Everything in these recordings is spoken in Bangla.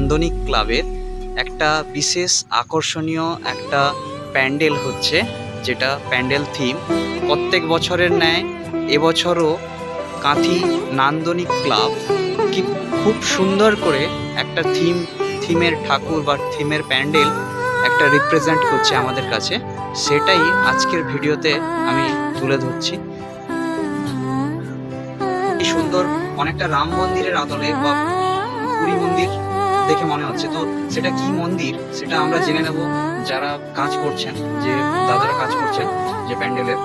নান্দনিক ক্লাবের একটা বিশেষ আকর্ষণীয় একটা প্যান্ডেল হচ্ছে, যেটা প্যান্ডেল থিম প্রত্যেক বছরের ন্যায় এবছরও কাঁথি নান্দনিক ক্লাব কি খুব সুন্দর করে একটা থিমের ঠাকুর বা থিমের প্যান্ডেল একটা রিপ্রেজেন্ট করছে আমাদের কাছে। সেটাই আজকের ভিডিওতে আমি তুলে ধরছি। এই সুন্দর অনেকটা রাম মন্দিরের আদলে বা পুরী মন্দির দেখে মনে হচ্ছে। তো সেটা কি মন্দির সেটা আমরা জেনে নেব যারা কাজ করছেন, যে দাদারা কাজ করছেন যে প্যান্ডেলের,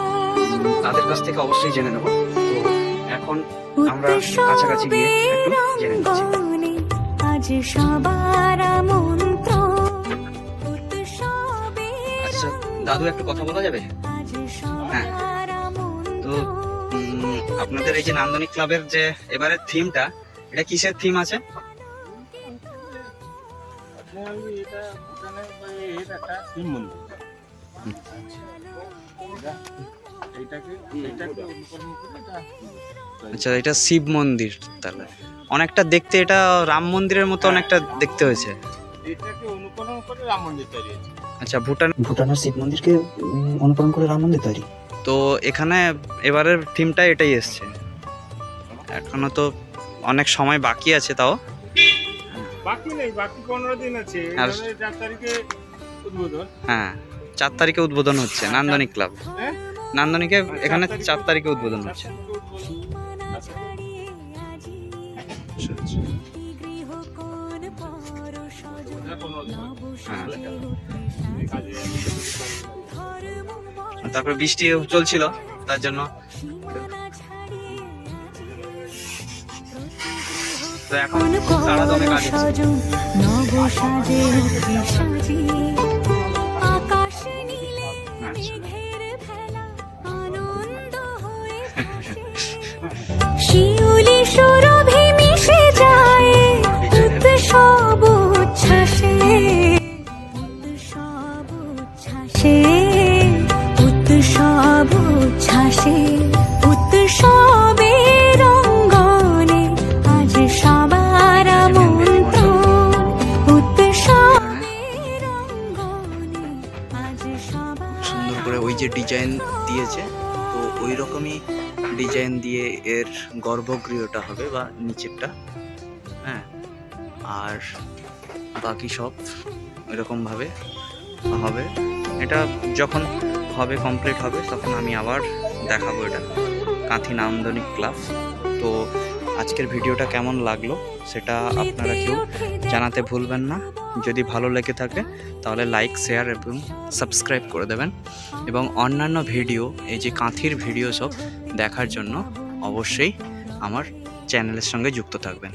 তাদের কাছ থেকে অবশ্যই জেনে নেব। তো এখন আমরা কাছাকাছি গিয়ে একটু জেনে নিচ্ছি। আচ্ছা দাদু, একটু কথা বলা যাবে? হ্যাঁ, তো আপনাদের এই যে নান্দনিক ক্লাবের যে এবারের থিমটা, এটা কিসের থিম আছে? আচ্ছা, এটা শিব মন্দির। তাহলে অনেকটা দেখতে এটা রাম মন্দিরের মতো অনেকটা দেখতে হয়েছে। আচ্ছা, ভুটানের শিব মন্দিরকে অনুকরণ করে রাম মন্দির তৈরি। তো এখানে এবারের থিমটা এটাই এসছে। এখনো তো অনেক সময় বাকি আছে, তাও বাকি নেই, বাকি 15 দিন আছে। 4 তারিখে উদ্বোধন। হ্যাঁ, 4 তারিখে উদ্বোধন হচ্ছে নান্দনিক ক্লাব। নান্দনিকে এখানে 4 তারিখে উদ্বোধন হচ্ছে। তারপরে বৃষ্টি চলছিল, তার জন্য তো এখন সারা দমে কাজ হচ্ছে। শিউলি সুরভি মিশে যায় উৎসব উচ্ছ্বাসে, উৎসব উচ্ছ্বাসে, উৎসব উচ্ছ্বাসে, উৎসবের রঙ্গনে আজ সবার আমন্ত্রণ, উৎসবের রঙ্গনে আজ সবার। সুন্দর করে ওই যে ডিজাইন দিয়েছে, তো ওই রকমই ডিজাইন দিয়ে এর গর্ভগৃহটা হবে বা নিচেরটা। হ্যাঁ, আর বাকি সব এরকমভাবে হবে। এটা যখন হবে, কমপ্লিট হবে, তখন আমি আবার দেখাবো এটা কাঁথি নান্দনিক ক্লাব। তো আজকের ভিডিওটা কেমন লাগলো সেটা আপনারা কেউ জানাতে ভুলবেন না। যদি ভালো লেগে থাকে তাহলে লাইক, শেয়ার এবং সাবস্ক্রাইব করে দেবেন। এবং অন্যান্য ভিডিও, এই যে কাঁথির ভিডিও সব দেখার জন্য অবশ্যই আমার চ্যানেলের সঙ্গে যুক্ত থাকবেন।